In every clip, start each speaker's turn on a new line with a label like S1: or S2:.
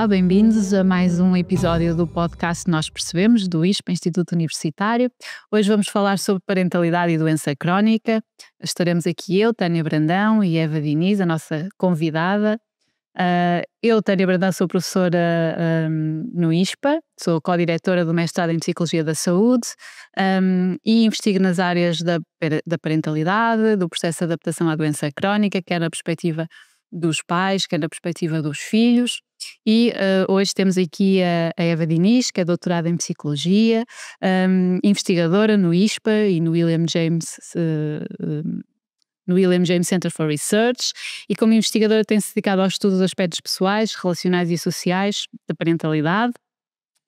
S1: Olá, bem-vindos a mais um episódio do podcast Nós Percebemos, do ISPA, Instituto Universitário. Hoje vamos falar sobre parentalidade e doença crónica. Estaremos aqui eu, Tânia Brandão, e Eva Diniz, a nossa convidada. Eu, Tânia Brandão, sou professora no ISPA, sou co-diretora do mestrado em Psicologia da Saúde e investigo nas áreas da parentalidade, do processo de adaptação à doença crónica, quer na perspectiva dos pais, quer na perspectiva dos filhos. E hoje temos aqui a Eva Diniz, que é doutorada em Psicologia, investigadora no ISPA e no William James Center for Research, e como investigadora tem-se dedicado ao estudo dos aspectos pessoais, relacionais e sociais da parentalidade,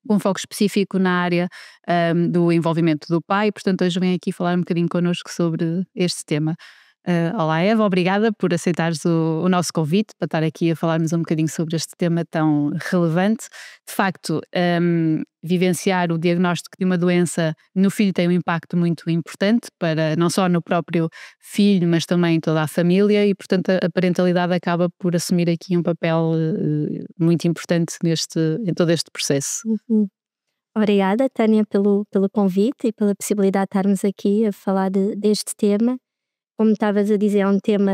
S1: com um foco específico na área do envolvimento do pai. Portanto, hoje vem aqui falar um bocadinho connosco sobre este tema. Olá, Eva, obrigada por aceitares o nosso convite para estar aqui a falarmos um bocadinho sobre este tema tão relevante. De facto, vivenciar o diagnóstico de uma doença no filho tem um impacto muito importante, para não só no próprio filho, mas também em toda a família, e portanto a parentalidade acaba por assumir aqui um papel muito importante em todo este processo.
S2: Obrigada, Tânia, pelo convite e pela possibilidade de estarmos aqui a falar deste tema. Como estavas a dizer, é um tema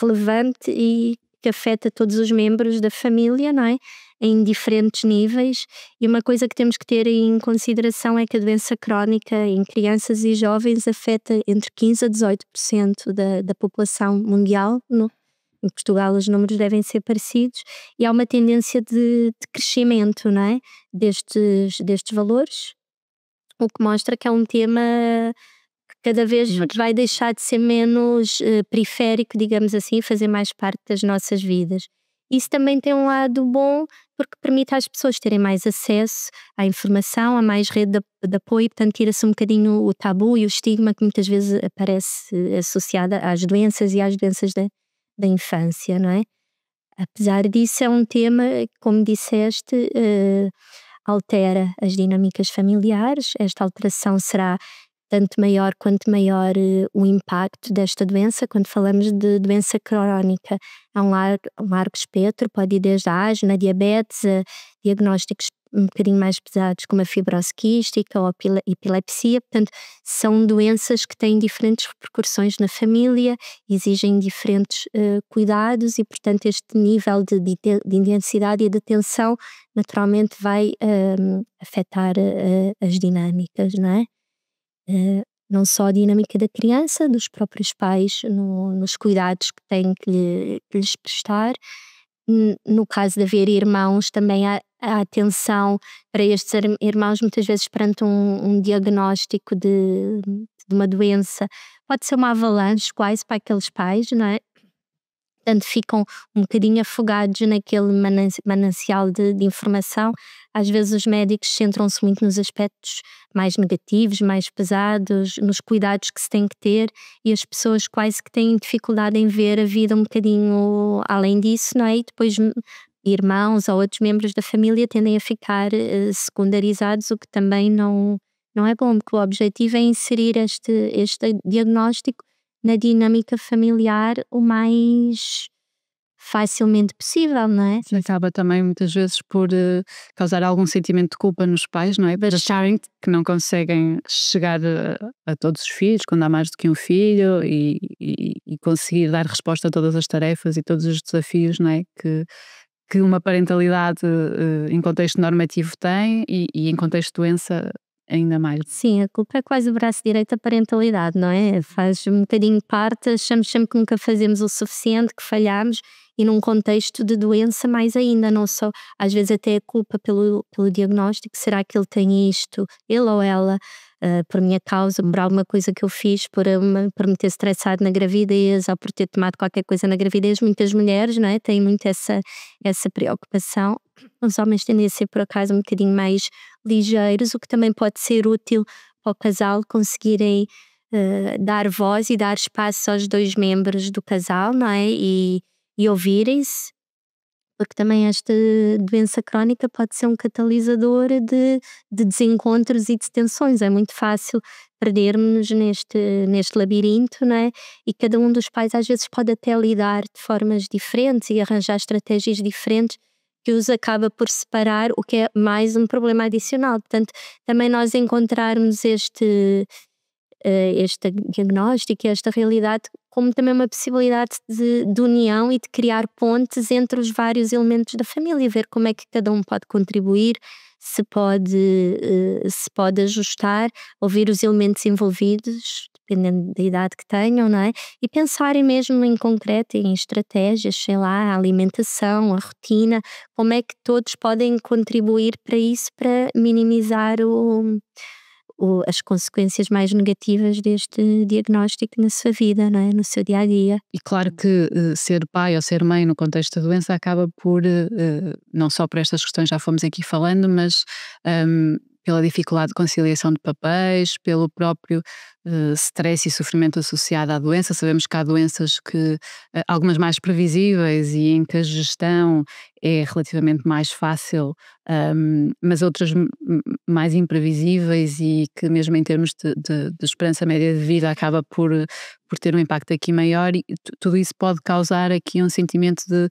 S2: relevante e que afeta todos os membros da família, não é? Em diferentes níveis. E uma coisa que temos que ter em consideração é que a doença crónica em crianças e jovens afeta entre 15% a 18% da população mundial. Em Portugal os números devem ser parecidos, e há uma tendência de crescimento, não é? destes valores, o que mostra que é um tema cada vez vai deixar de ser menos periférico, digamos assim, fazer mais parte das nossas vidas. Isso também tem um lado bom, porque permite às pessoas terem mais acesso à informação, a mais rede de apoio, portanto tira-se um bocadinho o tabu e o estigma que muitas vezes aparece associado às doenças e às doenças da infância, não é? Apesar disso, é um tema, como disseste, altera as dinâmicas familiares. Esta alteração será tanto maior quanto maior o impacto desta doença. Quando falamos de doença crónica, há um largo espectro, pode ir desde a asma, a diabetes, a diagnósticos um bocadinho mais pesados como a fibrose quística ou a epilepsia. Portanto, são doenças que têm diferentes repercussões na família, exigem diferentes cuidados, e portanto este nível de intensidade e de atenção naturalmente vai afetar as dinâmicas, não é? Não só a dinâmica da criança, dos próprios pais nos cuidados que têm que lhes prestar. No caso de haver irmãos, também há atenção para estes irmãos, muitas vezes perante um diagnóstico de uma doença. Pode ser uma avalanche quase para aqueles pais, não é? Portanto, ficam um bocadinho afogados naquele manancial de informação. Às vezes os médicos centram-se muito nos aspectos mais negativos, mais pesados, nos cuidados que se tem que ter, e as pessoas quase que têm dificuldade em ver a vida um bocadinho além disso, não é? E depois irmãos ou outros membros da família tendem a ficar secundarizados, o que também não é bom, porque o objetivo é inserir este diagnóstico na dinâmica familiar o mais facilmente possível, não é?
S1: Acaba também muitas vezes por causar algum sentimento de culpa nos pais, não é? De acharem que não conseguem chegar a todos os filhos, quando há mais do que um filho, e conseguir dar resposta a todas as tarefas e todos os desafios, não é? Que uma parentalidade em contexto normativo tem, e em contexto de doença ainda mais.
S2: Sim, a culpa é quase o braço direito da parentalidade, não é? Faz um bocadinho parte, achamos sempre que nunca fazemos o suficiente, que falhamos, e num contexto de doença mais ainda, não só, às vezes até a culpa pelo diagnóstico. Será que ele tem isto, ele ou ela, por minha causa, por alguma coisa que eu fiz, por me ter estressado na gravidez, ou por ter tomado qualquer coisa na gravidez? Muitas mulheres, não é, têm muito essa preocupação. Os homens tendem a ser, por acaso, um bocadinho mais ligeiros, o que também pode ser útil para o casal conseguirem dar voz e dar espaço aos dois membros do casal, não é? E ouvirem-se, porque também esta doença crónica pode ser um catalisador de desencontros e de tensões. É muito fácil perdermos neste labirinto, não é? E cada um dos pais às vezes pode até lidar de formas diferentes e arranjar estratégias diferentes que os acaba por separar, o que é mais um problema adicional. Portanto, também nós encontrarmos este diagnóstico, esta realidade, como também uma possibilidade de união e de criar pontes entre os vários elementos da família, ver como é que cada um pode contribuir, se pode ajustar, ouvir os elementos envolvidos, dependendo da idade que tenham, não é? E pensarem mesmo em concreto, em estratégias, sei lá, a alimentação, a rotina, como é que todos podem contribuir para isso, para minimizar as consequências mais negativas deste diagnóstico na sua vida, não é? No seu dia a dia.
S1: E claro que ser pai ou ser mãe no contexto da doença acaba por, não só por estas questões já fomos aqui falando, mas pela dificuldade de conciliação de papéis, pelo próprio stress e sofrimento associado à doença. Sabemos que há doenças que, algumas mais previsíveis e em que a gestão é relativamente mais fácil, mas outras mais imprevisíveis e que mesmo em termos de esperança média de vida acaba por ter um impacto aqui maior, e tudo isso pode causar aqui um sentimento de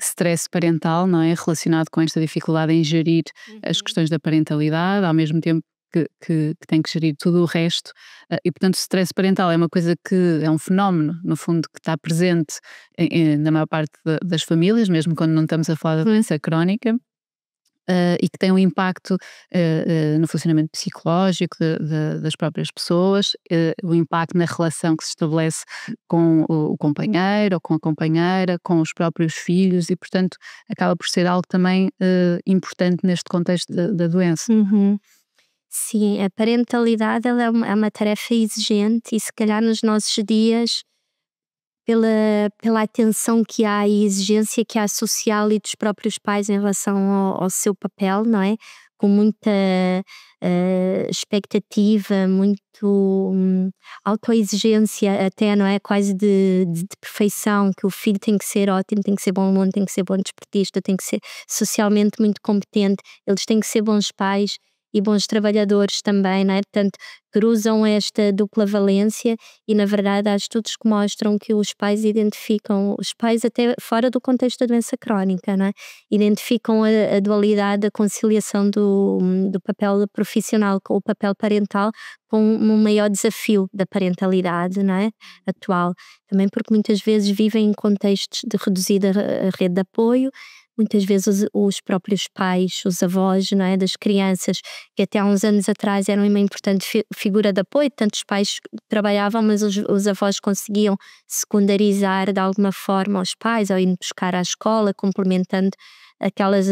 S1: stress parental, não é? Relacionado com esta dificuldade em gerir as questões da parentalidade, ao mesmo tempo que tem que gerir tudo o resto. E portanto o stress parental é uma coisa que é um fenómeno, no fundo, que está presente na maior parte das famílias, mesmo quando não estamos a falar da doença crónica. E que tem um impacto no funcionamento psicológico das próprias pessoas, o impacto na relação que se estabelece com o companheiro ou com a companheira, com os próprios filhos, e portanto acaba por ser algo também importante neste contexto da doença.
S2: Sim, a parentalidade ela é uma tarefa exigente e se calhar nos nossos dias, pela atenção que há e exigência que há social e dos próprios pais em relação ao seu papel, não é? Com muita expectativa, muito autoexigência até, não é? Quase de perfeição, que o filho tem que ser ótimo, tem que ser bom aluno, tem que ser bom desportista, tem que ser socialmente muito competente, eles têm que ser bons pais e bons trabalhadores também, não é? Portanto, cruzam esta dupla valência e, na verdade, há estudos que mostram que os pais até fora do contexto da doença crónica, não é? Identificam a dualidade, a conciliação do papel profissional com o papel parental como um maior desafio da parentalidade, não é? Atual. Também porque muitas vezes vivem em contextos de reduzida rede de apoio. Muitas vezes os próprios pais, os avós, não é, das crianças, que até há uns anos atrás eram uma importante figura de apoio, tanto os pais trabalhavam, mas os avós conseguiam secundarizar de alguma forma os pais, ou ir buscar à escola, complementando aquelas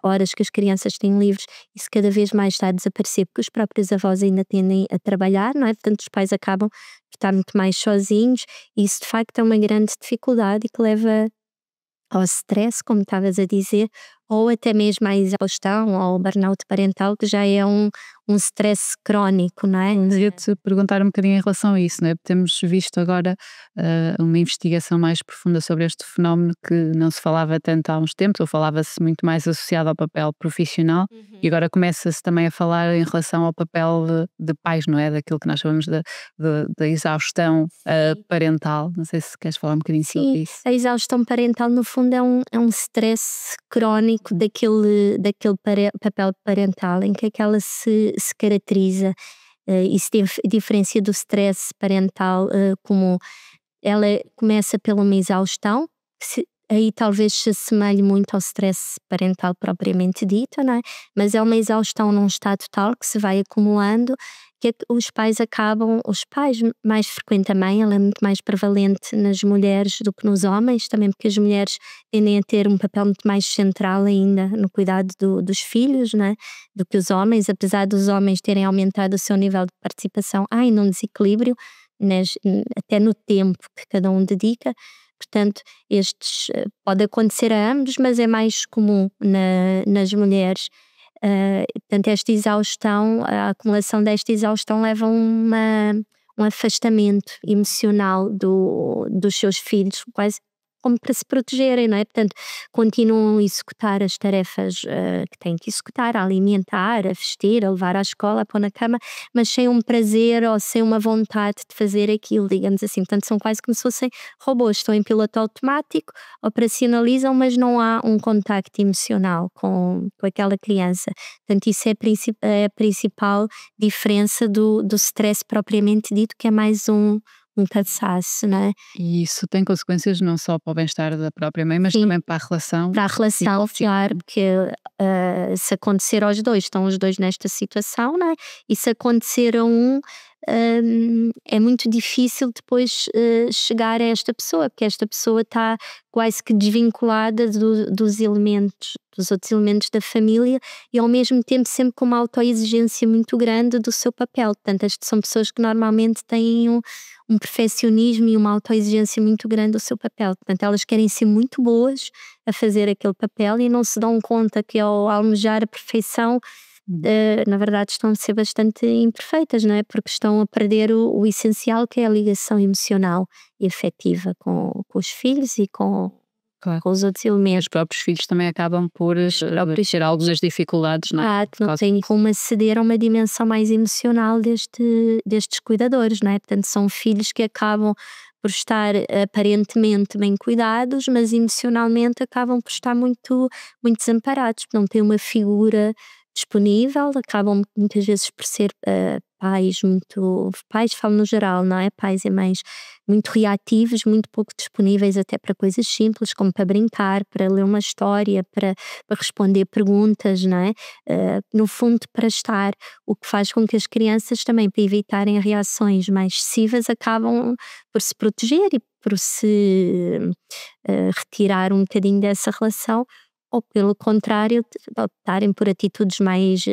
S2: horas que as crianças têm livres. Isso cada vez mais está a desaparecer, porque os próprios avós ainda tendem a trabalhar, não é? Portanto, os pais acabam por estar muito mais sozinhos, e isso de facto é uma grande dificuldade e que leva ao stress, como estavas a dizer, ou até mesmo à exaustão, ou ao burnout parental, que já é um stress crónico, não é?
S1: Devia-te perguntar um bocadinho em relação a isso, não é? Temos visto agora uma investigação mais profunda sobre este fenómeno que não se falava tanto há uns tempos, ou falava-se muito mais associado ao papel profissional, e agora começa-se também a falar em relação ao papel de pais, não é? Daquilo que nós chamamos da exaustão parental. Não sei se queres falar um bocadinho sobre isso.
S2: A exaustão parental, no fundo, é um stress crónico daquele papel parental, em que aquela se caracteriza e se diferencia do stress parental, como ela começa pela uma exaustão, aí talvez se assemelhe muito ao stress parental propriamente dito, não é? Mas é uma exaustão num estado tal que se vai acumulando, que os pais, mais frequente a mãe, ela é muito mais prevalente nas mulheres do que nos homens, também porque as mulheres tendem a ter um papel muito mais central ainda no cuidado dos filhos, não é? Do que os homens, apesar dos homens terem aumentado o seu nível de participação, há ainda um desequilíbrio, até no tempo que cada um dedica. Portanto, pode acontecer a ambos, mas é mais comum nas mulheres. Portanto, esta exaustão, a acumulação desta exaustão leva a um afastamento emocional dos seus filhos, quase como para se protegerem, não é? Portanto, continuam a executar as tarefas que têm que executar, a alimentar, a vestir, a levar à escola, a pôr na cama, mas sem um prazer ou sem uma vontade de fazer aquilo, digamos assim. Portanto, são quase como se fossem robôs, estão em piloto automático, operacionalizam, mas não há um contacto emocional com aquela criança. Portanto, isso é a principal diferença do stress propriamente dito, que é mais um cansaço, não é?
S1: E isso tem consequências não só para o bem-estar da própria mãe, mas
S2: Sim,
S1: também para a relação
S2: para a relação,
S1: psicológica.
S2: claro, porque se acontecer aos dois, estão os dois nesta situação, não é? E se acontecer a um, é muito difícil depois chegar a esta pessoa, porque esta pessoa está quase que desvinculada dos elementos, dos outros elementos da família e ao mesmo tempo sempre com uma autoexigência muito grande do seu papel. Portanto, estas são pessoas que normalmente têm um perfeccionismo e uma autoexigência muito grande do seu papel. Portanto, elas querem ser muito boas a fazer aquele papel e não se dão conta que ao almejar a perfeição, na verdade estão a ser bastante imperfeitas, não é? Porque estão a perder o essencial, que é a ligação emocional e afetiva com os filhos e
S1: Claro.
S2: com os outros elementos.
S1: Os próprios filhos também acabam por ter algumas dificuldades, não é?
S2: Que não tem como aceder a uma dimensão mais emocional destes cuidadores, não é? Portanto, são filhos que acabam por estar aparentemente bem cuidados, mas emocionalmente acabam por estar muito, muito desamparados, porque não têm uma figura disponível, acabam muitas vezes por ser pais, falo no geral, não é? Pais e mães muito reativos, muito pouco disponíveis até para coisas simples, como para brincar, para ler uma história, para responder perguntas, não é? No fundo, para estar, o que faz com que as crianças também, para evitarem reações mais excessivas, acabam por se proteger e por se retirar um bocadinho dessa relação, ou pelo contrário, optarem por atitudes mais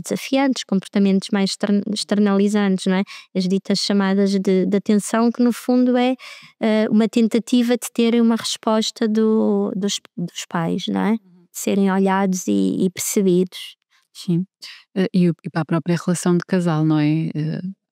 S2: desafiantes, comportamentos mais externalizantes, não é? As ditas chamadas de atenção, que no fundo é uma tentativa de terem uma resposta dos pais, não é? De serem olhados e percebidos.
S1: Sim. E para a própria relação de casal, não é?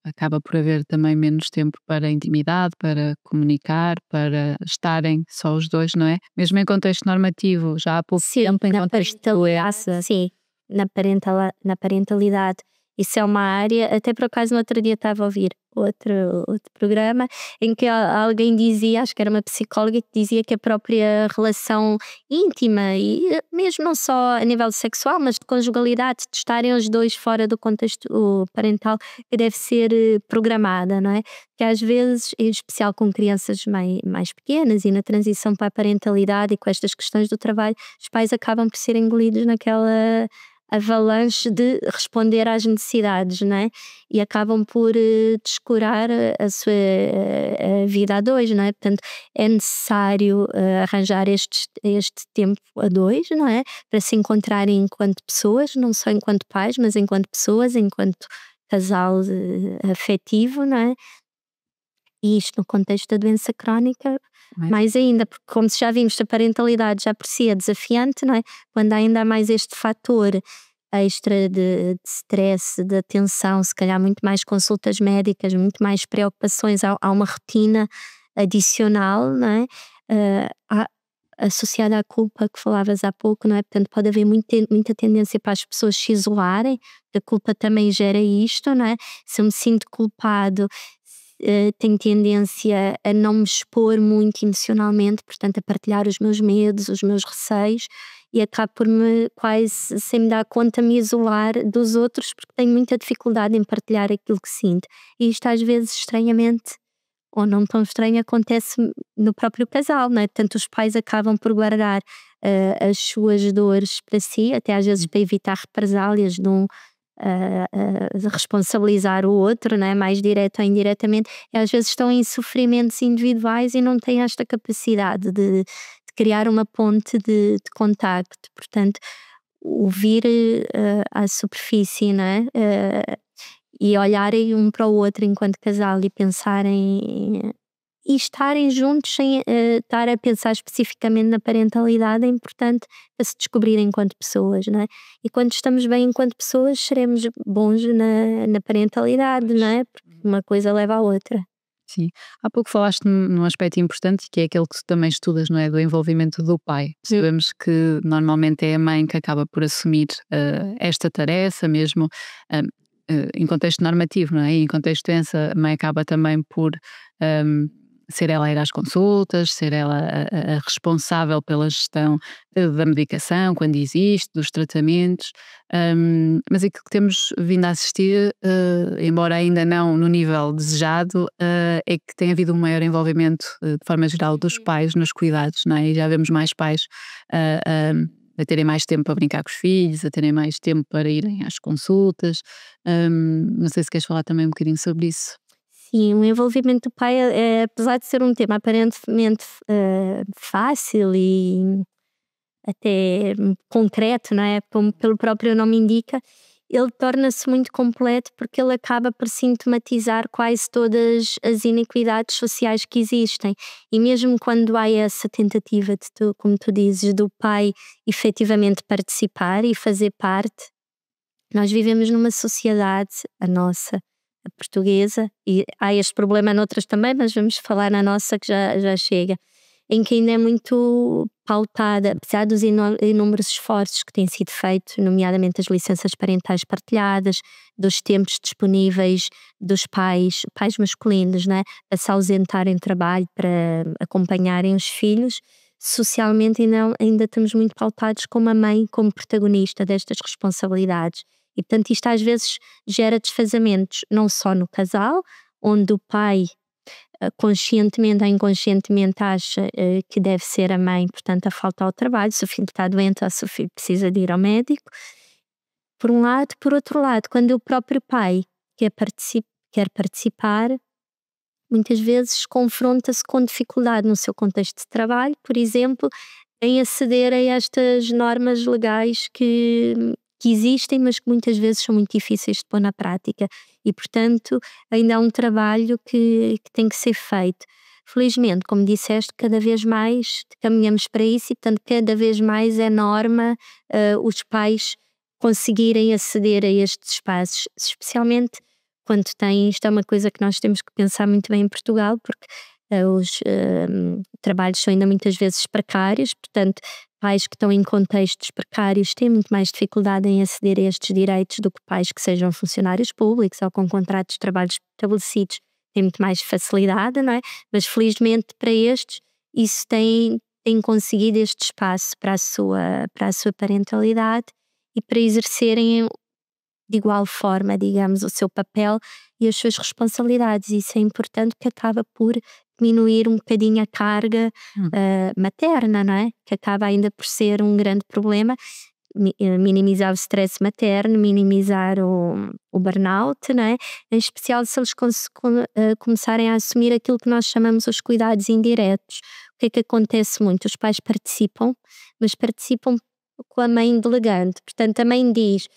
S1: Acaba por haver também menos tempo para intimidade, para comunicar, para estarem só os dois, não é? Mesmo em contexto normativo, já há pouco
S2: Sim,
S1: tempo, em
S2: na
S1: contexto
S2: parentalidade, sim, na parentalidade. Isso é uma área, até por acaso no outro dia estava a ouvir outro programa em que alguém dizia, acho que era uma psicóloga, que dizia que a própria relação íntima e mesmo não só a nível sexual, mas de conjugalidade, de estarem os dois fora do contexto parental, que deve ser programada, não é? Que às vezes, em especial com crianças mais pequenas e na transição para a parentalidade e com estas questões do trabalho, os pais acabam por ser engolidos naquela avalanche de responder às necessidades, não é? E acabam por descurar a sua vida a dois, não é? Portanto, é necessário arranjar este tempo a dois, não é? Para se encontrarem enquanto pessoas, não só enquanto pais, mas enquanto pessoas, enquanto casal afetivo, não é? E isto no contexto da doença crónica,
S1: não é?
S2: mais ainda, porque como já vimos, a parentalidade já por si é desafiante, não é? Quando há ainda há mais este fator extra de stress, de atenção, se calhar muito mais consultas médicas, muito mais preocupações, há uma rotina adicional, não é? Associada à culpa que falavas há pouco, não é? Portanto, pode haver muita tendência para as pessoas se isolarem, a culpa também gera isto, não é? Se eu me sinto culpado, tenho tendência a não me expor muito emocionalmente, portanto a partilhar os meus medos, os meus receios, e acabo por me quase, sem me dar conta, me isolar dos outros, porque tenho muita dificuldade em partilhar aquilo que sinto. E isto às vezes estranhamente, ou não tão estranho, acontece no próprio casal, não é? Portanto, os pais acabam por guardar as suas dores para si, até às vezes para evitar represálias de responsabilizar o outro, não é? Mais direto ou indiretamente, e às vezes estão em sofrimentos individuais e não têm esta capacidade de criar uma ponte de contacto. Portanto, o vir à superfície, não é? E olharem um para o outro enquanto casal e pensarem e estarem juntos sem estar a pensar especificamente na parentalidade é importante para se descobrirem enquanto pessoas, não é? E quando estamos bem enquanto pessoas, seremos bons na parentalidade, não é? Porque uma coisa leva à outra.
S1: Sim. Há pouco falaste num aspecto importante que é aquele que tu também estudas, não é? Do envolvimento do pai. Sabemos que normalmente é a mãe que acaba por assumir esta tarefa, mesmo ah, em contexto normativo, não é? E em contexto de doença, a mãe acaba também por ahm, ser ela a ir às consultas, ser ela a responsável pela gestão da medicação, quando existe, dos tratamentos. Mas aquilo que temos vindo a assistir, embora ainda não no nível desejado, é que tem havido um maior envolvimento, de forma geral, dos pais nos cuidados, não é? E já vemos mais pais ah, ah, a terem mais tempo para brincar com os filhos, a terem mais tempo para irem às consultas. Não sei se queres falar também um bocadinho sobre isso.
S2: Sim, o envolvimento do pai, apesar de ser um tema aparentemente fácil e até concreto, não é? Como pelo próprio nome indica, ele torna-se muito completo porque ele acaba por sintomatizar quase todas as inequidades sociais que existem. E mesmo quando há essa tentativa de tu, como tu dizes, do pai efetivamente participar e fazer parte, nós vivemos numa sociedade, a nossa, a portuguesa, e há este problema noutras também, mas vamos falar na nossa que já chega, em que ainda é muito pautada, apesar dos inúmeros esforços que têm sido feitos, nomeadamente as licenças parentais partilhadas, dos tempos disponíveis dos pais masculinos, né, a se ausentarem de trabalho para acompanharem os filhos, socialmente ainda estamos muito pautados como a mãe, como protagonista destas responsabilidades. E portanto isto às vezes gera desfazamentos, não só no casal, onde o pai conscientemente ou inconscientemente acha que deve ser a mãe, portanto, a falta ao trabalho, se o filho está doente ou se o filho precisa de ir ao médico, por um lado. Por outro lado, quando o próprio pai quer participar, muitas vezes confronta-se com dificuldade no seu contexto de trabalho, por exemplo, em aceder a estas normas legais que existem, mas que muitas vezes são muito difíceis de pôr na prática. E, portanto, ainda há um trabalho que tem que ser feito. Felizmente, como disseste, cada vez mais caminhamos para isso e, portanto, cada vez mais é norma os pais conseguirem aceder a estes espaços, especialmente quando têm, isto é uma coisa que nós temos que pensar muito bem em Portugal, porque os trabalhos são ainda muitas vezes precários, portanto, pais que estão em contextos precários têm muito mais dificuldade em aceder a estes direitos do que pais que sejam funcionários públicos ou com contratos de trabalho estabelecidos, têm muito mais facilidade, não é? Mas felizmente para estes, isso tem conseguido este espaço para a sua parentalidade e para exercerem de igual forma, digamos, o seu papel e as suas responsabilidades. Isso é importante, que acaba por diminuir um bocadinho a carga
S1: Hum.
S2: materna, não é? Que acaba ainda por ser um grande problema. Minimizar o stress materno, minimizar o burnout, não é? Em especial se eles começarem a assumir aquilo que nós chamamos os cuidados indiretos. O que é que acontece muito? Os pais participam, mas participam com a mãe delegante. Portanto, a mãe diz: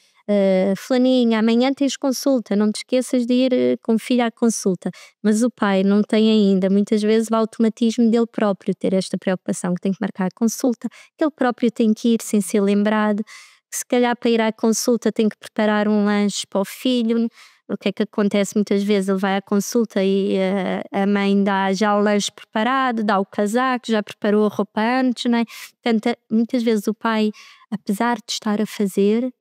S2: fulaninha, amanhã tens consulta, não te esqueças de ir com o filho à consulta. Mas o pai não tem ainda, muitas vezes, o automatismo dele próprio ter esta preocupação, que tem que marcar a consulta, que ele próprio tem que ir sem ser lembrado, que se calhar para ir à consulta tem que preparar um lanche para o filho. O que é que acontece muitas vezes? Ele vai à consulta e a mãe dá já o lanche preparado, dá o casaco, já preparou a roupa antes, não é? Portanto, muitas vezes o pai, apesar de estar a fazer,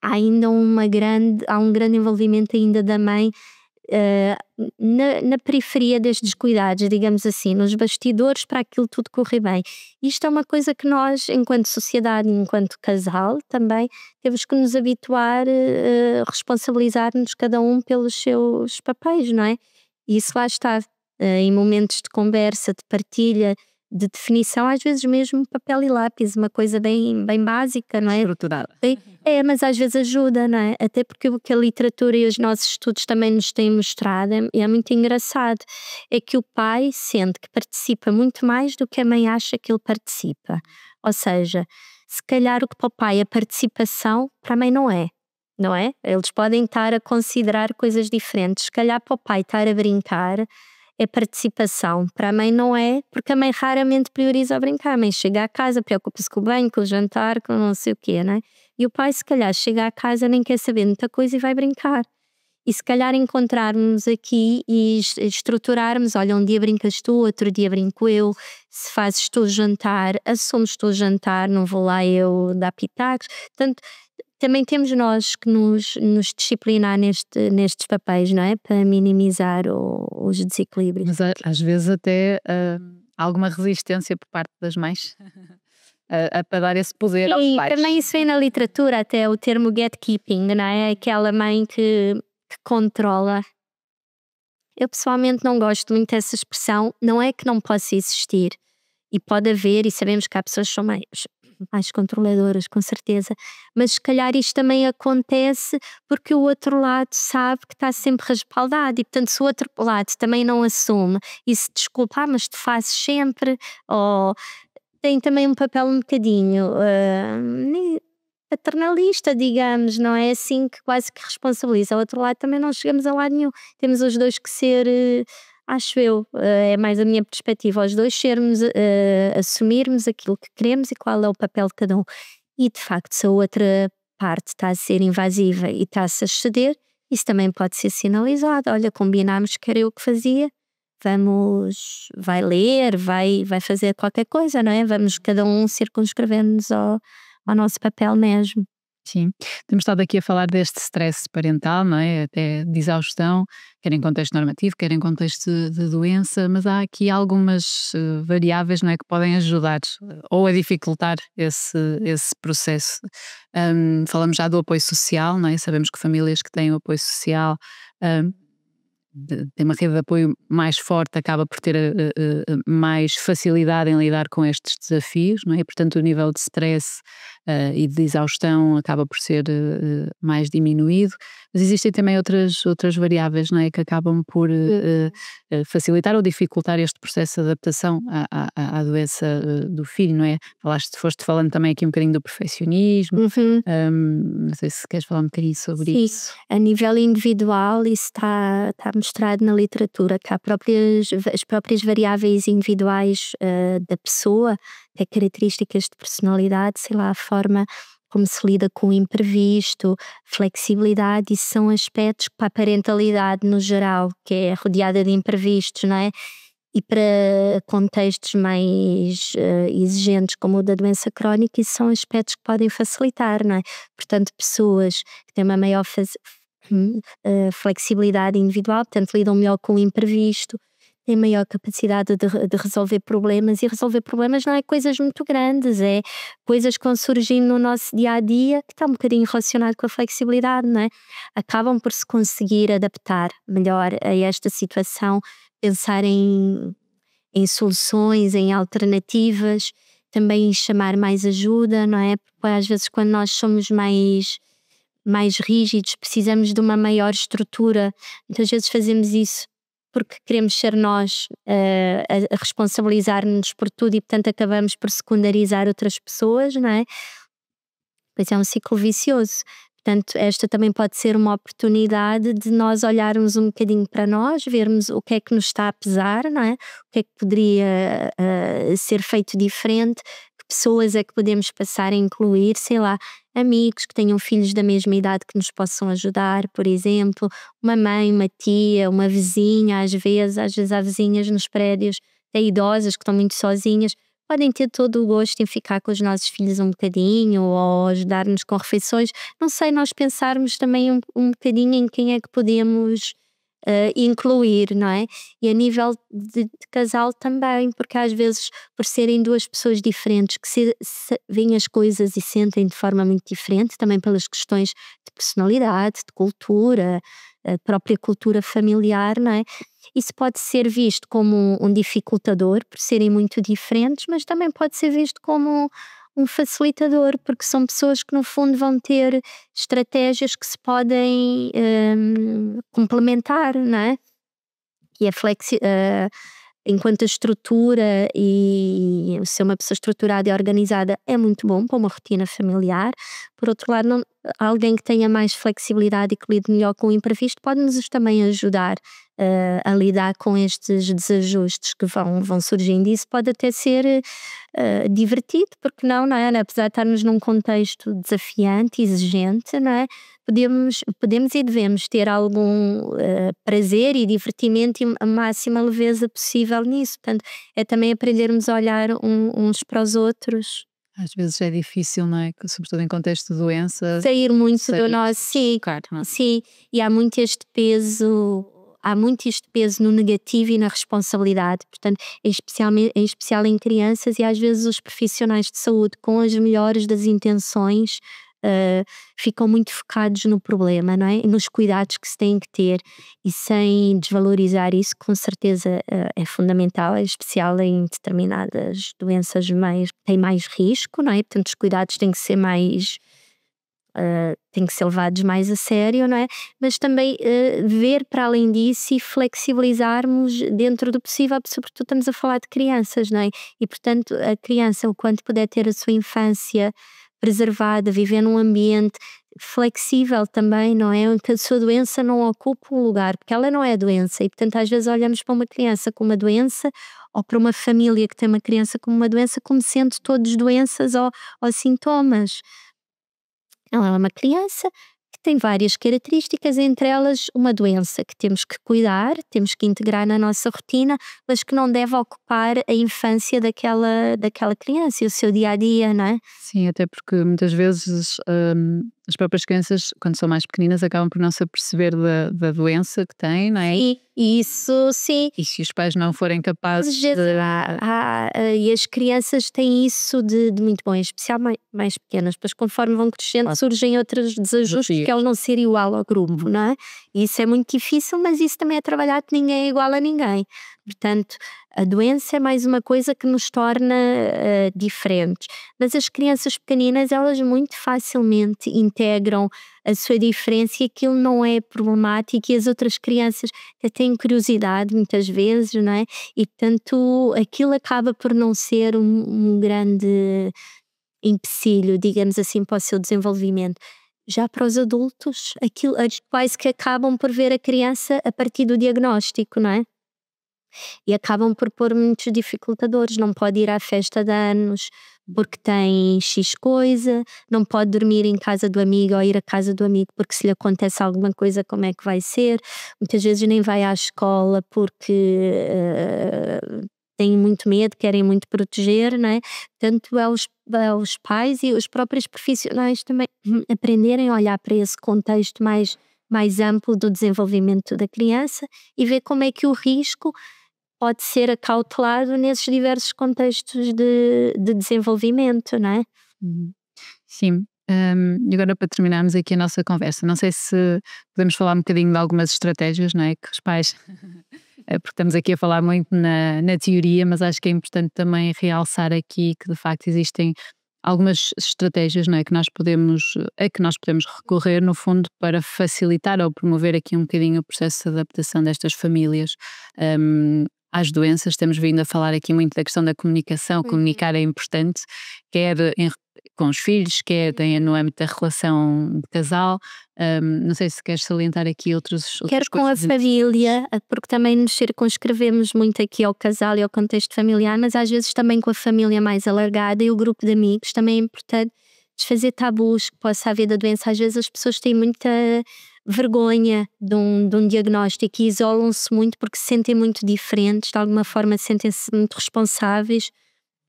S2: há um grande envolvimento ainda da mãe na periferia destes cuidados, digamos assim, nos bastidores, para aquilo tudo correr bem. Isto é uma coisa que nós, enquanto sociedade, enquanto casal, também temos que nos habituar a responsabilizar-nos cada um pelos seus papéis, não é? E isso lá está, em momentos de conversa, de partilha, de definição, às vezes mesmo papel e lápis, uma coisa bem básica, não é?
S1: Estruturada.
S2: Mas às vezes ajuda, não é? Até porque o que a literatura e os nossos estudos também nos têm mostrado, e é muito engraçado, é que o pai sente que participa muito mais do que a mãe acha que ele participa. Ou seja, se calhar o que para o pai é participação, para a mãe não é. Não é? Eles podem estar a considerar coisas diferentes. Se calhar para o pai estar a brincar é participação, para a mãe não é, porque a mãe raramente prioriza a brincar. A mãe chega à casa, preocupa-se com o banho, com o jantar, com não sei o quê, não é? E o pai, se calhar, chega à casa, nem quer saber muita coisa e vai brincar. E se calhar encontrarmos aqui e estruturarmos, olha, um dia brincas tu, outro dia brinco eu, se fazes tu o jantar, assumes tu o jantar, não vou lá eu dar pitacos. Portanto, também temos nós que nos disciplinar nestes papéis, não é? Para minimizar os desequilíbrios.
S1: Mas às vezes até há alguma resistência por parte das mães para dar esse poder aos
S2: E
S1: pais.
S2: também isso vem na literatura, até o termo gatekeeping, não é? Aquela mãe que controla. Eu pessoalmente não gosto muito dessa expressão, não é que não possa existir, e pode haver, e sabemos que há pessoas que são mais controladoras, com certeza, mas se calhar isto também acontece porque o outro lado sabe que está sempre respaldado, e portanto se o outro lado também não assume e se desculpa, mas tu fazes sempre, ou tem também um papel um bocadinho paternalista, digamos, não é assim, que quase que responsabiliza. Ao outro lado também não chegamos a lado nenhum. Temos os dois que ser, acho eu, é mais a minha perspectiva, os dois sermos, assumirmos aquilo que queremos e qual é o papel de cada um. E de facto, se a outra parte está a ser invasiva e está-se a exceder, isso também pode ser sinalizado. Olha, combinámos que era eu que fazia, vai ler, vai fazer qualquer coisa, não é? Vamos cada um circunscrever-nos ao nosso papel mesmo.
S1: Sim, temos estado aqui a falar deste stress parental, não é? Até de exaustão, quer em contexto normativo, quer em contexto de doença, mas há aqui algumas variáveis, não é, que podem ajudar ou a dificultar esse processo. Falamos já do apoio social, não é? Sabemos que famílias que têm o apoio social tem uma rede de apoio mais forte, acaba por ter mais facilidade em lidar com estes desafios, não é? E, portanto, o nível de stress e de exaustão acaba por ser mais diminuído, mas existem também outras variáveis, não é? Que acabam por facilitar ou dificultar este processo de adaptação à doença do filho, não é? Foste falando também aqui um bocadinho do perfeccionismo, não sei se queres falar um bocadinho sobre
S2: Sim,
S1: isso.
S2: a nível individual isso está mostrado na literatura, que há as próprias variáveis individuais da pessoa, que é características de personalidade, sei lá, a forma como se lida com o imprevisto, flexibilidade, isso são aspectos que para a parentalidade no geral, que é rodeada de imprevistos, não é? E para contextos mais exigentes como o da doença crónica, isso são aspectos que podem facilitar, não é? Portanto, pessoas que têm uma maior flexibilidade individual, portanto lidam melhor com o imprevisto, têm maior capacidade de resolver problemas, e resolver problemas não é coisas muito grandes, é coisas que vão surgindo no nosso dia-a-dia, que está um bocadinho relacionado com a flexibilidade, não é? Acabam por se conseguir adaptar melhor a esta situação, pensar em soluções, em alternativas, também chamar mais ajuda, não é? Porque às vezes quando nós somos mais rígidos, precisamos de uma maior estrutura, muitas vezes fazemos isso porque queremos ser nós a responsabilizar-nos por tudo, e portanto acabamos por secundarizar outras pessoas, não é? Pois é um ciclo vicioso. Portanto, esta também pode ser uma oportunidade de nós olharmos um bocadinho para nós, vermos o que é que nos está a pesar, não é? O que é que poderia ser feito diferente, que pessoas é que podemos passar a incluir, sei lá, amigos que tenham filhos da mesma idade que nos possam ajudar, por exemplo, uma mãe, uma tia, uma vizinha, às vezes há vizinhas nos prédios, até idosas que estão muito sozinhas, podem ter todo o gosto em ficar com os nossos filhos um bocadinho ou ajudar-nos com refeições. Não sei, nós pensarmos também um bocadinho em quem é que podemos incluir, não é? E a nível de casal também, porque às vezes, por serem duas pessoas diferentes, que se veem as coisas e sentem de forma muito diferente, também pelas questões de personalidade, de cultura, a própria cultura familiar, não é? Isso pode ser visto como um dificultador, por serem muito diferentes, mas também pode ser visto como um facilitador, porque são pessoas que no fundo vão ter estratégias que se podem complementar, não é? E enquanto a estrutura e ser uma pessoa estruturada e organizada é muito bom para uma rotina familiar, por outro lado, alguém que tenha mais flexibilidade e que lide melhor com o imprevisto pode-nos também ajudar a lidar com estes desajustes que vão surgindo. Isso pode até ser divertido, porque não é? Apesar de estarmos num contexto desafiante, exigente, não é? podemos e devemos ter algum prazer e divertimento e a máxima leveza possível nisso. Portanto, é também aprendermos a olhar uns para os outros.
S1: Às vezes é difícil, não é? Sobretudo em contexto de doença,
S2: Sair muito do
S1: sair,
S2: nosso, sim,
S1: focar, não é?
S2: sim, e há muito este peso no negativo e na responsabilidade, portanto, em especial em crianças, e às vezes os profissionais de saúde, com as melhores das intenções, ficam muito focados no problema, não é? E nos cuidados que se têm que ter, e sem desvalorizar isso, com certeza é fundamental, em especial em determinadas doenças têm mais risco, não é? Portanto, os cuidados têm que ser levados mais a sério, não é? Mas também ver para além disso e flexibilizarmos dentro do possível, sobretudo estamos a falar de crianças, não é? E portanto a criança, o quanto puder ter a sua infância preservada, viver num ambiente flexível também, não é? Onde a sua doença não ocupa um lugar, porque ela não é a doença, e portanto às vezes olhamos para uma criança com uma doença, ou para uma família que tem uma criança com uma doença, como sendo todos doenças ou sintomas. Ela é uma criança que tem várias características, entre elas uma doença que temos que cuidar, temos que integrar na nossa rotina, mas que não deve ocupar a infância daquela criança e o seu dia a dia, não é?
S1: Sim, até porque muitas vezes as próprias crianças, quando são mais pequeninas, acabam por não se aperceber da doença que têm, não é?
S2: E isso sim.
S1: E se os pais não forem
S2: Às
S1: capazes
S2: vezes
S1: de.
S2: e as crianças têm isso de muito bom, em especial mais pequenas, depois conforme vão crescendo
S1: Claro.
S2: surgem outros desajustes,
S1: Desafios.
S2: que é o não ser igual ao grupo, não é? E isso é muito difícil, mas isso também é trabalhado, que ninguém é igual a ninguém. Portanto, a doença é mais uma coisa que nos torna diferentes. Mas as crianças pequeninas, elas muito facilmente integram a sua diferença, e aquilo não é problemático, e as outras crianças até têm curiosidade muitas vezes, não é? E portanto aquilo acaba por não ser um grande empecilho, digamos assim, para o seu desenvolvimento. Já para os adultos, aquilo, os pais que acabam por ver a criança a partir do diagnóstico, não é? E acabam por pôr muitos dificultadores, não pode ir à festa de anos porque tem X coisa, não pode dormir em casa do amigo ou ir à casa do amigo porque se lhe acontece alguma coisa, como é que vai ser? Muitas vezes nem vai à escola porque têm muito medo, querem muito proteger, não é? Portanto, é os pais e os próprios profissionais também aprenderem a olhar para esse contexto mais amplo do desenvolvimento da criança, e ver como é que o risco pode ser acautelado nesses diversos contextos de desenvolvimento, não é?
S1: Uhum. Sim. E agora, para terminarmos aqui a nossa conversa, não sei se podemos falar um bocadinho de algumas estratégias, não é? Que os pais, porque estamos aqui a falar muito na teoria, mas acho que é importante também realçar aqui que de facto existem algumas estratégias, não é? Que nós podemos recorrer, no fundo, para facilitar ou promover aqui um bocadinho o processo de adaptação destas famílias às doenças. Temos vindo a falar aqui muito da questão da comunicação. Comunicar é importante, quer com os filhos, quer no âmbito da relação de casal. Não sei se queres salientar aqui outras
S2: Quer com a
S1: coisas.
S2: família, porque também nos circunscrevemos muito aqui ao casal e ao contexto familiar, mas às vezes também com a família mais alargada e o grupo de amigos. Também é importante desfazer tabus que possa haver da doença. Às vezes as pessoas têm muita vergonha de um diagnóstico e isolam-se muito porque se sentem muito diferentes, de alguma forma sentem-se muito responsáveis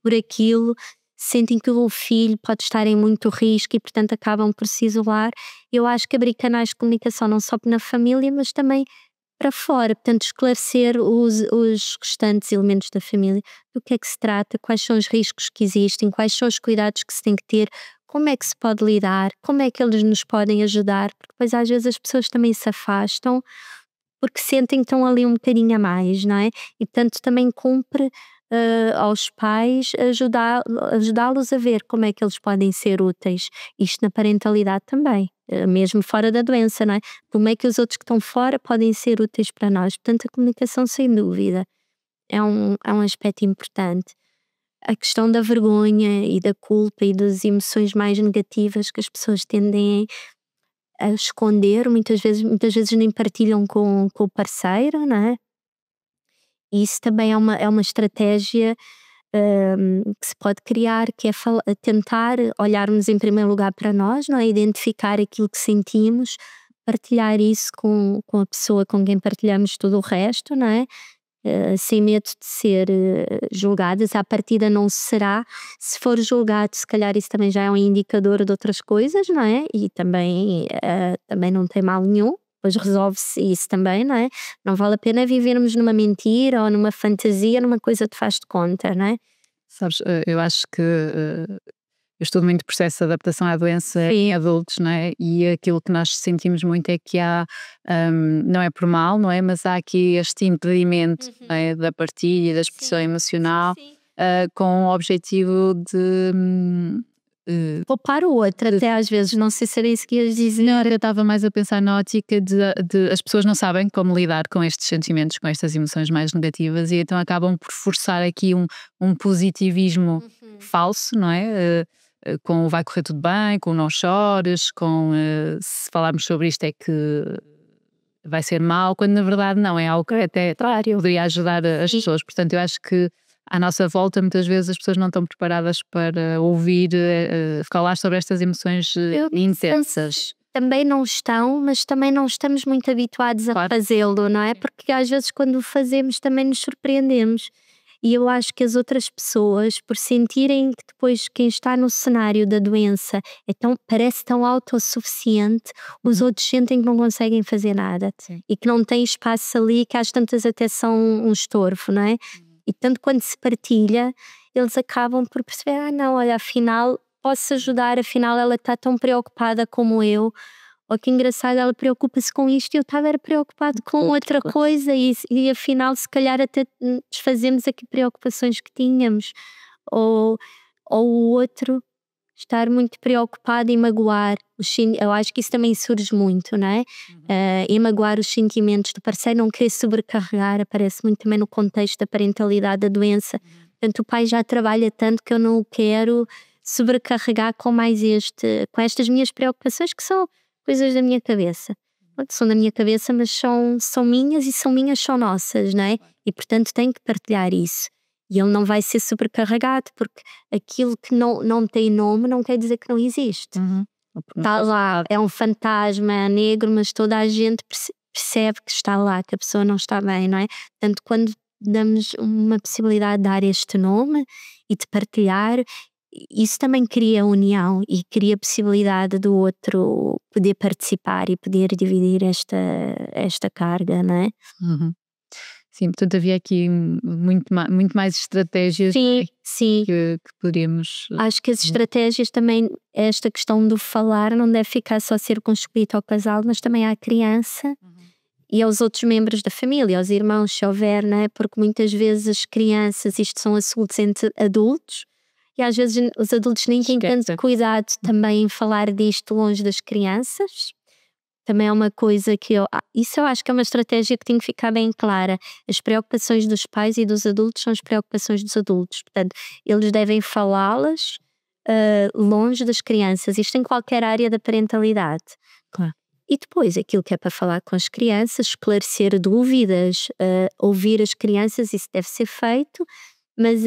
S2: por aquilo, sentem que o filho pode estar em muito risco e portanto acabam por se isolar. Eu acho que abrir canais de comunicação não só na família, mas também para fora, portanto esclarecer os restantes elementos da família do que é que se trata, quais são os riscos que existem, quais são os cuidados que se tem que ter, como é que se pode lidar, como é que eles nos podem ajudar, porque depois às vezes as pessoas também se afastam porque sentem que estão ali um bocadinho a mais, não é? E portanto também cumpre aos pais ajudá-los a ver como é que eles podem ser úteis, isto na parentalidade também, mesmo fora da doença, não é? Como é que os outros que estão fora podem ser úteis para nós? Portanto, a comunicação, sem dúvida, é um aspecto importante. A questão da vergonha e da culpa e das emoções mais negativas que as pessoas tendem a esconder, muitas vezes nem partilham com o parceiro, não é? E isso também é uma estratégia que se pode criar, que é tentar olharmos em primeiro lugar para nós, não é? Identificar aquilo que sentimos, partilhar isso com a pessoa com quem partilhamos tudo o resto, não é? Sem medo de ser julgadas. À partida não será. Se for julgado, se calhar isso também já é um indicador de outras coisas, não é? E também não tem mal nenhum. Depois resolve-se isso também, não é? Não vale a pena vivermos numa mentira ou numa fantasia, numa coisa de faz de conta, não é?
S1: Sabes, eu acho que eu estudo muito o processo de adaptação à doença em adultos, não é? E aquilo que nós sentimos muito é que há, não é por mal, não é? Mas há aqui este impedimento, não é? Da partilha, da expressão emocional, com o objetivo de
S2: poupar o outro, até às vezes, não sei se era isso que ias dizer.
S1: Não, eu estava mais a pensar na ótica de as pessoas não sabem como lidar com estes sentimentos, com estas emoções mais negativas, e então acabam por forçar aqui um positivismo falso, não é? Com o vai correr tudo bem, com o não chores, com se falarmos sobre isto é que vai ser mau, quando na verdade não, é algo que até poderia ajudar as pessoas. Portanto, eu acho que à nossa volta muitas vezes as pessoas não estão preparadas para ouvir falar sobre estas emoções intensas.
S2: Também não estão, mas também não estamos muito habituados a fazê-lo, não é? Porque às vezes quando o fazemos também nos surpreendemos. E eu acho que as outras pessoas, por sentirem que depois quem está no cenário da doença parece tão autossuficiente, os outros sentem que não conseguem fazer nada. E que não têm espaço ali, que às tantas até são um estorvo, não é? E tanto quando se partilha, eles acabam por perceber, não, olha, afinal posso ajudar, afinal ela está tão preocupada como eu. Oh, que engraçado, ela preocupa-se com isto e eu estava preocupado com outra coisa e afinal se calhar até desfazemos aqui preocupações que tínhamos. Ou o outro estar muito preocupado em magoar. Eu acho que isso também surge muito, não é? Em magoar os sentimentos do parceiro, não querer sobrecarregar, aparece muito também no contexto da parentalidade da doença. Portanto, o pai já trabalha tanto que eu não o quero sobrecarregar com estas minhas preocupações, que são coisas da minha cabeça. São da minha cabeça, mas são minhas e são minhas, são nossas, não é? E portanto tenho que partilhar isso. E ele não vai ser sobrecarregado, porque aquilo que não tem nome não quer dizer que não existe. Está lá, é um fantasma negro, mas toda a gente percebe que está lá, que a pessoa não está bem, não é? Portanto, quando damos uma possibilidade de dar este nome e de partilhar, isso também cria união e cria a possibilidade do outro poder participar e poder dividir esta carga, não é?
S1: Sim, portanto havia aqui muito mais estratégias que poderíamos.
S2: Acho que as estratégias também, esta questão do falar não deve ficar só circunscrito ao casal, mas também à criança e aos outros membros da família, aos irmãos, se houver, não é? Porque muitas vezes as crianças, isto são assuntos entre adultos, e às vezes os adultos nem têm tanto cuidado também em falar disto longe das crianças. Também é uma coisa que isso eu acho que é uma estratégia que tem que ficar bem clara. As preocupações dos pais e dos adultos são as preocupações dos adultos. Portanto, eles devem falá-las longe das crianças. Isto em qualquer área da parentalidade.
S1: Claro.
S2: E depois, aquilo que é para falar com as crianças, esclarecer dúvidas, ouvir as crianças, isso deve ser feito. Mas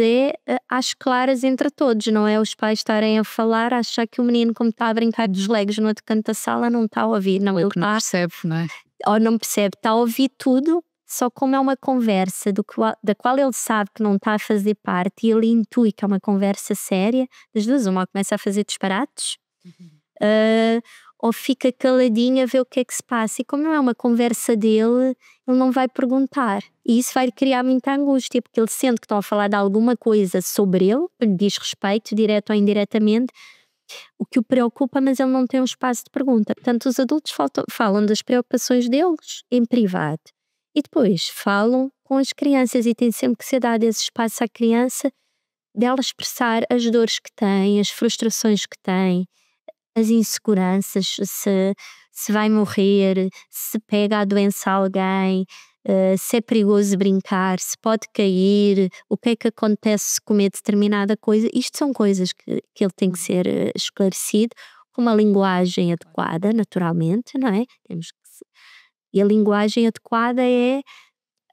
S2: às claras entre todos, não é os pais estarem a falar, achar que o menino, como está a brincar dos legos no outro canto da sala, não está a ouvir. Não, ele
S1: não percebe, não é?
S2: Ou não percebe, está a ouvir tudo, só como é uma conversa da qual ele sabe que não está a fazer parte e ele intui que é uma conversa séria, das duas, uma começa a fazer disparates, ou fica caladinho a ver o que é que se passa. E como não é uma conversa dele, ele não vai perguntar. E isso vai criar muita angústia, porque ele sente que estão a falar de alguma coisa sobre ele, que lhe diz respeito, direto ou indiretamente, o que o preocupa, mas ele não tem um espaço de pergunta. Portanto, os adultos falam das preocupações deles em privado. E depois falam com as crianças e tem sempre que ser dado esse espaço à criança dela expressar as dores que tem, as frustrações que tem, as inseguranças, se vai morrer, se pega a doença a alguém, se é perigoso brincar, se pode cair, o que é que acontece se comer determinada coisa. Isto são coisas que ele tem que ser esclarecido com uma linguagem adequada, naturalmente, não é? E a linguagem adequada é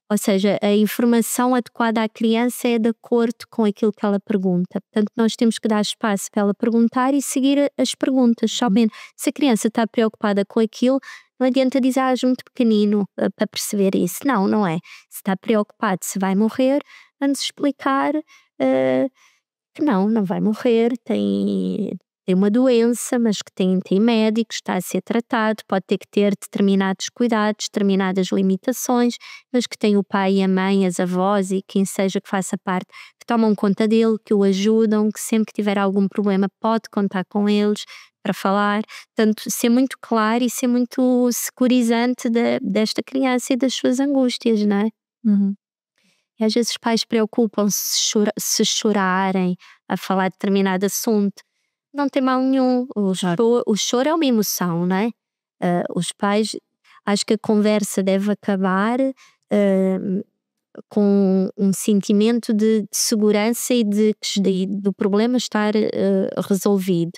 S2: Ou seja, a informação adequada à criança é de acordo com aquilo que ela pergunta. Portanto, nós temos que dar espaço para ela perguntar e seguir as perguntas. Somente se a criança está preocupada com aquilo, não adianta dizer, és muito pequenino para perceber isso. Não, não é. Se está preocupado se vai morrer, vamos explicar que não vai morrer, tem uma doença, mas que tem médicos, está a ser tratado, pode ter que ter determinados cuidados, determinadas limitações, mas que tem o pai e a mãe, as avós e quem seja que faça parte, que tomam conta dele, que o ajudam, que sempre que tiver algum problema pode contar com eles para falar. Portanto, ser muito claro e ser muito securizante desta criança e das suas angústias, não é?
S1: Uhum.
S2: E às vezes os pais preocupam-se se chorarem a falar de determinado assunto. Não tem mal nenhum. O choro é uma emoção, não é? Os pais, acho que a conversa deve acabar com um sentimento de segurança e do problema estar resolvido.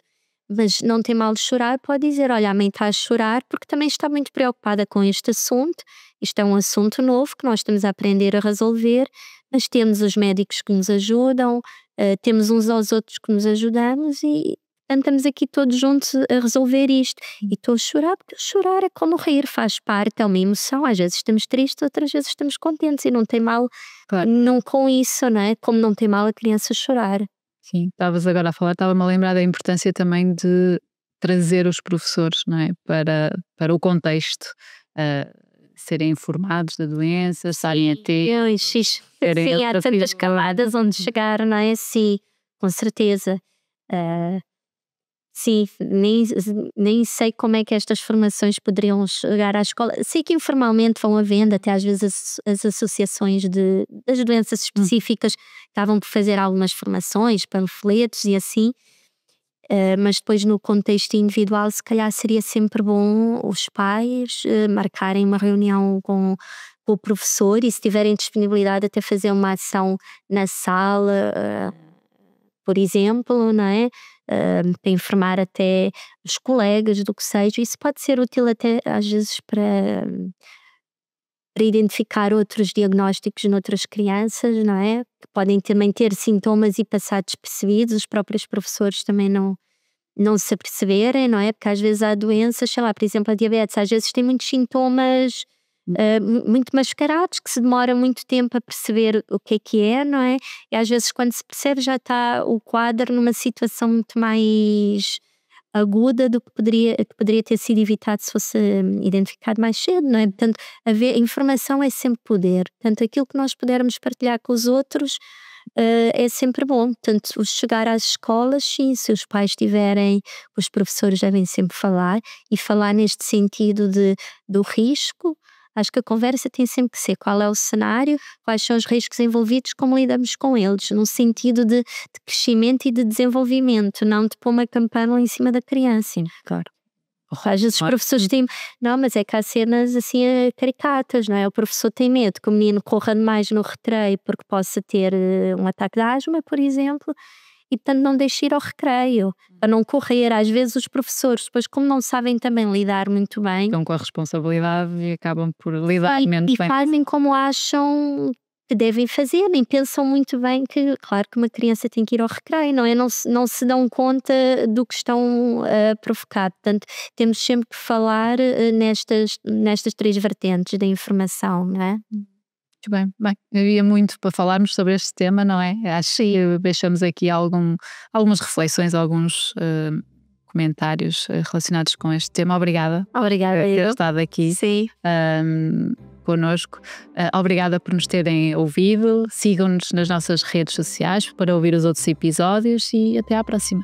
S2: Mas não tem mal de chorar, pode dizer, olha, a mãe está a chorar porque também está muito preocupada com este assunto. Isto é um assunto novo que nós estamos a aprender a resolver, mas temos os médicos que nos ajudam, temos uns aos outros que nos ajudamos e estamos aqui todos juntos a resolver isto. E estou a chorar porque chorar é como rir, faz parte, é uma emoção. Às vezes estamos tristes, outras vezes estamos contentes e não tem mal não com isso, não é? Como não tem mal a criança chorar.
S1: Sim, estavas agora a falar, estava-me a lembrar da importância também de trazer os professores, não é? Para o contexto, serem informados da doença, estarem a ter.
S2: Sim, há tantas camadas onde chegar, não é? Sim, com certeza. Sim, nem sei como é que estas formações poderiam chegar à escola. Sei que informalmente vão havendo, até às vezes as associações das doenças específicas acabam por fazer algumas formações, panfletos e assim, mas depois no contexto individual se calhar seria sempre bom os pais marcarem uma reunião com o professor e se tiverem disponibilidade até fazer uma ação na sala, por exemplo, não é? Para informar até os colegas do que seja. Isso pode ser útil até às vezes para identificar outros diagnósticos noutras crianças, não é? Que podem também ter sintomas e passar despercebidos, os próprios professores também não se aperceberem, não é? Porque às vezes há doenças, sei lá, por exemplo a diabetes, às vezes tem muitos sintomas muito mascarados, que se demora muito tempo a perceber o que é, não é? E às vezes quando se percebe já está o quadro numa situação muito mais aguda do que poderia ter sido evitado se fosse identificado mais cedo, não é? Portanto, a informação é sempre poder. Portanto, aquilo que nós pudermos partilhar com os outros é sempre bom. Portanto, o chegar às escolas, sim, se os pais tiverem, os professores devem sempre falar e falar neste sentido do risco. Acho que a conversa tem sempre que ser qual é o cenário, quais são os riscos envolvidos, como lidamos com eles, num sentido de crescimento e de desenvolvimento, não de pôr uma campana em cima da criança. Claro. Às vezes os professores têm, não, mas é que há cenas assim caricatas, não é? O professor tem medo que o menino corra demais no recreio porque possa ter um ataque de asma, por exemplo, e portanto não deixe ir ao recreio, para não correr. Às vezes os professores, depois como não sabem também lidar muito bem,
S1: Estão com a responsabilidade e acabam por lidar menos bem.
S2: E fazem como acham que devem fazer, nem pensam muito bem que, claro que uma criança tem que ir ao recreio, não é? Não se dão conta do que estão a provocar. Portanto, temos sempre que falar nestas três vertentes da informação, não é?
S1: Muito bem, havia muito para falarmos sobre este tema, não é? Acho que deixamos aqui algumas reflexões, alguns comentários relacionados com este tema. Obrigada.
S2: Obrigada
S1: por ter estado aqui connosco. Obrigada por nos terem ouvido. Sigam-nos nas nossas redes sociais para ouvir os outros episódios e até à próxima.